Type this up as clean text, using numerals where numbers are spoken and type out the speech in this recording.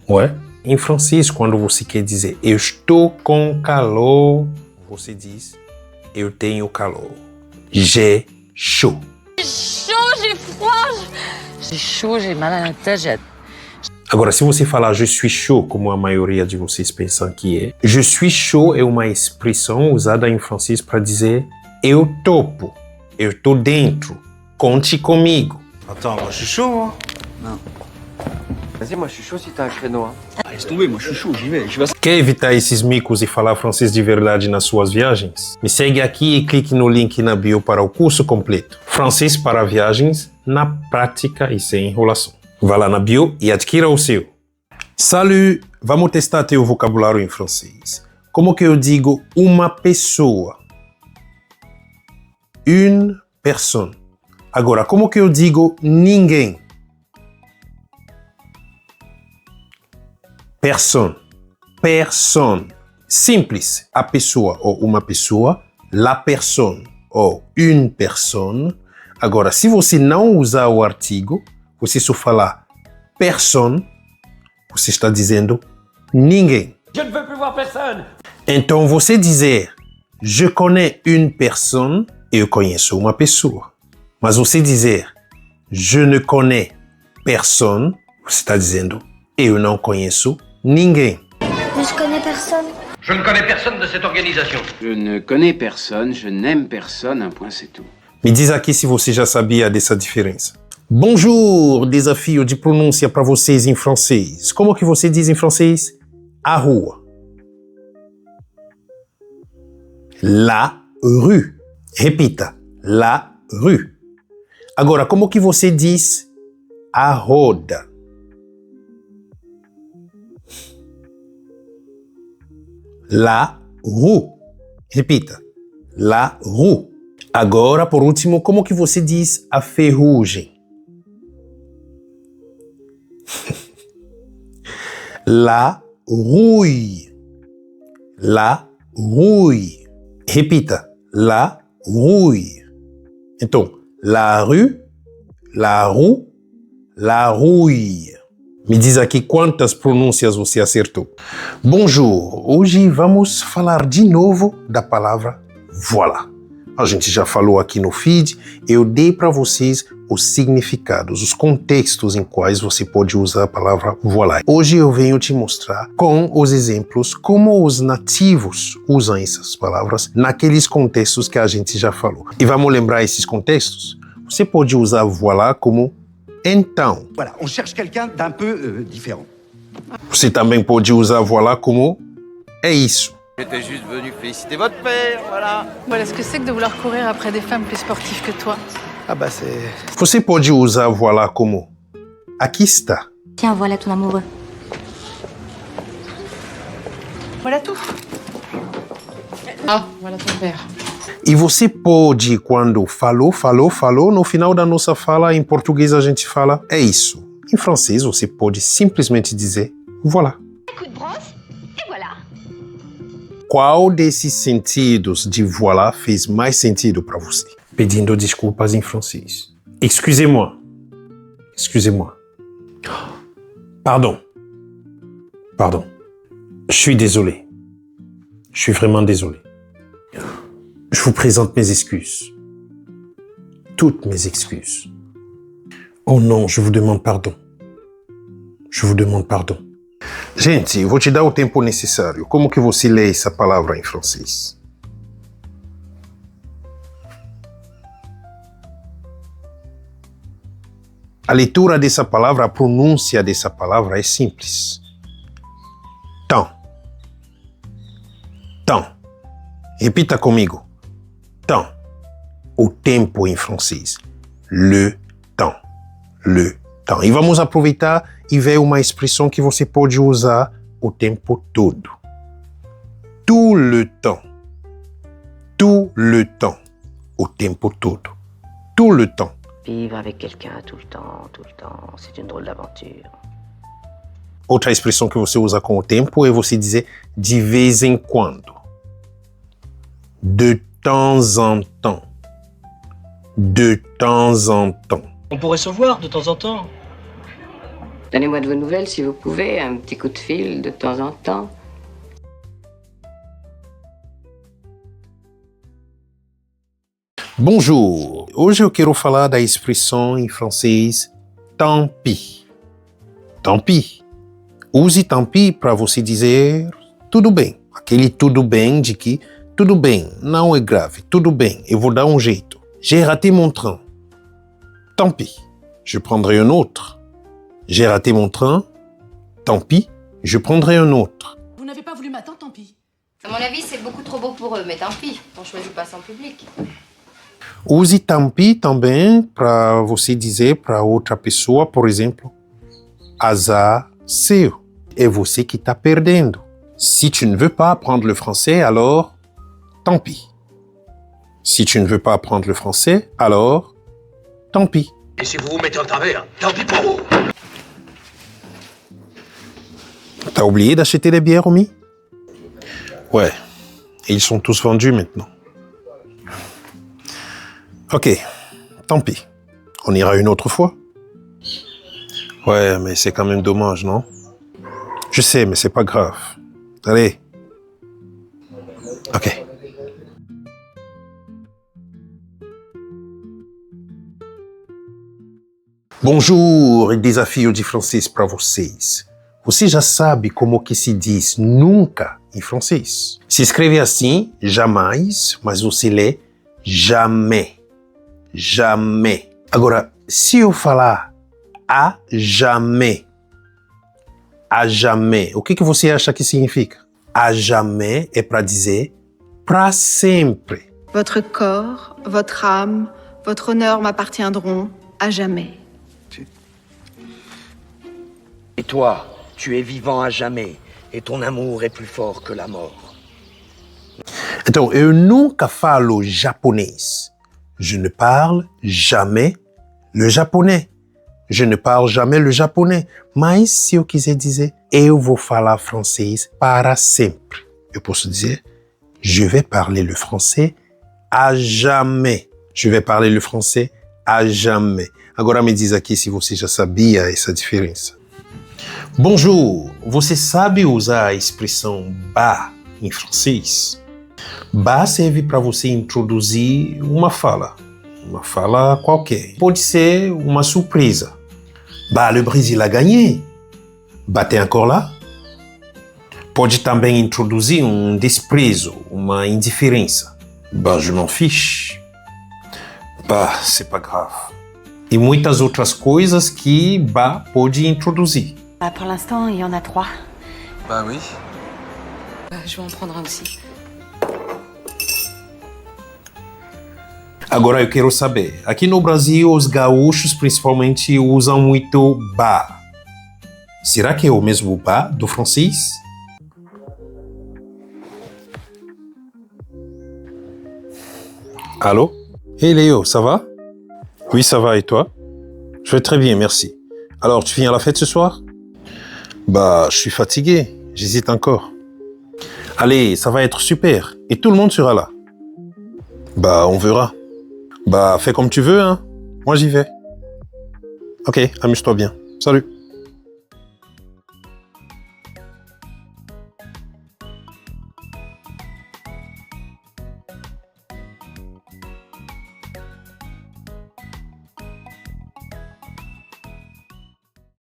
Ouais. Em francês, quando você quer dizer eu estou com calor, você diz eu tenho calor. J'ai chaud. J'ai chaud, j'ai froid. J'ai chaud, j'ai mal à la tête. Agora, se você falar je suis chaud, como a maioria de vocês pensam que é, je suis chaud é uma expressão usada em francês para dizer eu topo, eu tô dentro, conte comigo. Attends, moi je suis chaud, moi. Non. Vas-y, moi je suis chaud si t'as un créneau. Hein. Ah, laisse tomber, moi je suis chaud, j'y vais. Quer evitar esses micos e falar francês de verdade nas suas viagens? Me segue aqui e clique no link na bio para o curso completo. Francês para viagens, na prática e sem enrolação. Vá lá na bio e adquira o seu. Salut! Vamos testar teu vocabulário em francês. Como que eu digo uma pessoa? Une personne. Agora, como que eu digo ninguém? Personne. Personne. Simples. A pessoa ou uma pessoa. La personne ou une personne. Agora, se você não usar o artigo, você só falar personne, você está dizendo ninguém. Je ne veux plus voir personne. Então, você dizer je connais une personne, eu conheço uma pessoa. Mas você dizer je ne connais personne, você está dizendo eu não conheço ninguém. Mais je connais personne. Je ne connais personne de cette organisation. Je ne connais personne, je n'aime personne, un point c'est tout. Me diz aqui se você já sabia dessa diferença. Bonjour! Desafio de pronúncia para vocês em francês. Como que você diz em francês? A rua. La rue. Repita. La rue. Agora, como que você diz a roda? La rue. Repita. La rue. Agora, por último, como que você diz a ferrugem? La rouille. La rouille. Repita. La rouille. Então, la rue, la roue, la rouille. Me diz aqui quantas pronúncias você acertou. Bonjour. Hoje vamos falar de novo da palavra voilà. A gente já falou aqui no feed, eu dei para vocês os significados, os contextos em quais você pode usar a palavra voilà. Hoje eu venho te mostrar com os exemplos como os nativos usam essas palavras naqueles contextos que a gente já falou. E vamos lembrar esses contextos? Você pode usar voilà como então. Voilà, on cherche quelqu'un d'un peu différent. Você também pode usar voilà como é isso. J'étais juste venu féliciter votre père, voilà. Voilà ce que c'est que de vouloir courir après des femmes plus sportives que toi. Ah bah c'est... Você pode usar voilà como aqui está. Tiens, voilà ton amoureux. Voilà tout. Ah, voilà ton père. E você pode, quando falou, no final da nossa fala, em português a gente fala é isso. Em francês você pode simplesmente dizer voilà. Coup de brosse, et voilà. Qual desses sentidos de voilà fez mais sentido para você? Pedindo desculpas em francês. Excusez-moi. Excusez-moi. Pardon. Pardon. Je suis désolé. Je suis vraiment désolé. Je vous présente mes excuses. Toutes mes excuses. Oh non, je vous demande pardon. Je vous demande pardon. Gente, eu vou te dar o tempo necessário. Como que você lê essa palavra em francês? A leitura dessa palavra, a pronúncia dessa palavra é simples. Temps. Temps. Repita comigo. Temps. O tempo em francês. Le temps. Le temps. E vamos aproveitar e ver uma expressão que você pode usar o tempo todo. Tout le temps. Tout le temps. O tempo todo. Tout le temps. Vivre avec quelqu'un tout le temps, c'est une drôle d'aventure. Outra expressão que você usa com o tempo é você dizer de vez em quando. De temps en temps. De temps en temps. On pourrait se voir de temps en temps. Donnez-moi de vos nouvelles si vous pouvez, un petit coup de fil de temps en temps. Bonjour. Hoje eu quero falar da expressão em francês tant pis. Tant pis. Use tant pis para você dizer tudo bem. Aquele tudo bem de que tudo bem, não é grave, tudo bem, eu vou dar um jeito. J'ai raté mon train. Tant pis, je prendrai un autre. J'ai raté mon train. Tant pis, je prendrai un autre. Vous n'avez pas voulu m'attendre, tant pis. À mon avis, c'est beaucoup trop beau pour eux, mais tant pis, on choisit pas en public. Use tant pis também para você dizer para outra pessoa, por exemplo, azar seu. É você que está perdendo. Si tu ne veux pas apprendre le français, alors tant pis. Si tu ne veux pas apprendre le français, alors tant pis. Et si vous vous mettez en travers, tant pis pour vous. T'as oublié d'acheter des billets, Romy? Ouais, et ils sont tous vendus maintenant. Ok, tant pis. On ira une autre fois? Ouais, mais c'est quand même dommage, non? Je sais, mais c'est pas grave. Allez. Ok. Bonjour e desafio de francês para vocês. Você já sabe como que se diz nunca em francês? Se escreve assim, jamais, mas você lê jamais. Jamais. Agora, se eu falar a jamais, o que você acha que significa? A jamais é para dizer para sempre. Votre corps, votre âme, votre honneur m'appartiendront à jamais. Et toi, tu es vivant à jamais, et ton amour est plus fort que la mort. Então, eu nunca falo japonês. Je ne parle jamais le japonais. Je ne parle jamais le japonais. Mas se eu quiser dizer, eu vou falar francês para sempre. Eu posso dizer, je vais parler le français à jamais. Je vais parler le français à jamais. Agora me diz aqui se você já sabia essa diferença. Bonjour, você sabe usar a expressão bah em francês? Bah serve para você introduzir uma fala qualquer. Pode ser uma surpresa. Bah, le Brésil a gagné. Bah, t'es encore là? Pode também introduzir um desprezo, uma indiferença. Bah, je m'en fiche. Bah, c'est pas grave. E muitas outras coisas que bah pode introduzir. Bah, pour l'instant, il y en a 3. Bah oui. Je vais en prendre un aussi. Agora eu quero saber, aqui no Brasil os gaúchos principalmente usam muito bah. Será que é o mesmo bah do francês? Allô? Hey Léo, ça va? Oui, ça va, et toi? Je vais très bien, merci. Alors, tu viens à la fête ce soir? Bah, je suis fatigué, j'hésite encore. Allez, ça va être super, et tout le monde sera là. Bah, on verra. Bah, fais comme tu veux, hein. Moi, j'y vais. Ok, amuse-toi bien. Salut.